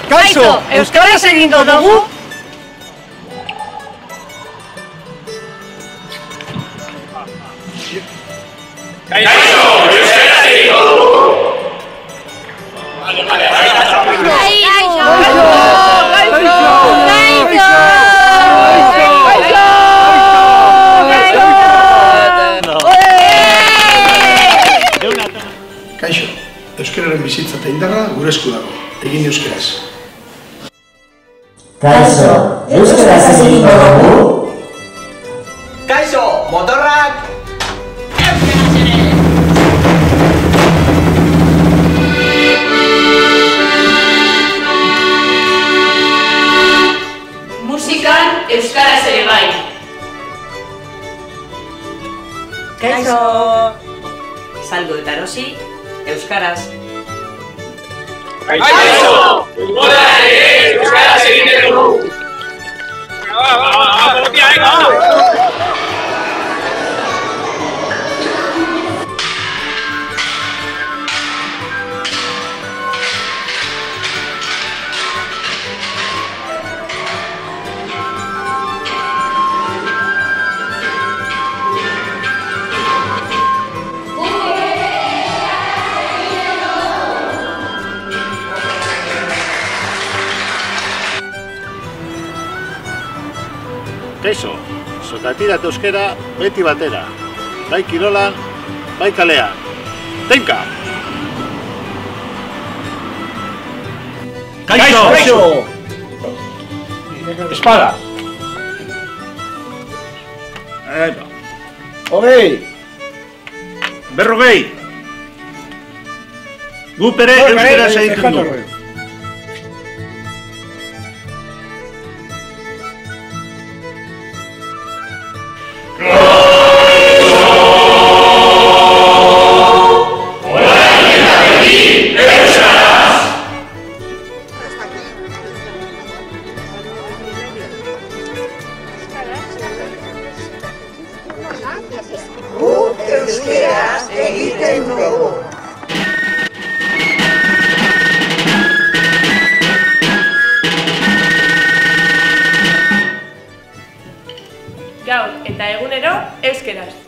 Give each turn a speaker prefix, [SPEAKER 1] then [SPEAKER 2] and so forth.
[SPEAKER 1] Kaixo, euskaraz egingo dugu?
[SPEAKER 2] Kaixo, euskaraz egingo dugu!
[SPEAKER 3] Kaixo, euskararen bizitza eta indarra gure esku dago. Egin euskaraz.
[SPEAKER 4] Kaixo, euskaraz egingo dugu?
[SPEAKER 5] Kaixo, motorrak!
[SPEAKER 6] Musikan euskaraz ere bai.
[SPEAKER 7] Kaixo! Saldu eta erosi, euskaraz.
[SPEAKER 2] Kaixo! Futbolaren ere euskaraz egiten dugu!
[SPEAKER 8] Kaixo, sokatira eta euskera beti batera. Bai kirolan, bai kalean. Tenka!
[SPEAKER 1] Kaixo! Kaixo! Espada! Hogei! Berrogei! Gu pere euskaraz egiten dugu.
[SPEAKER 4] Euskaraz egiten dugu.
[SPEAKER 6] Gaur eta egunero euskaraz.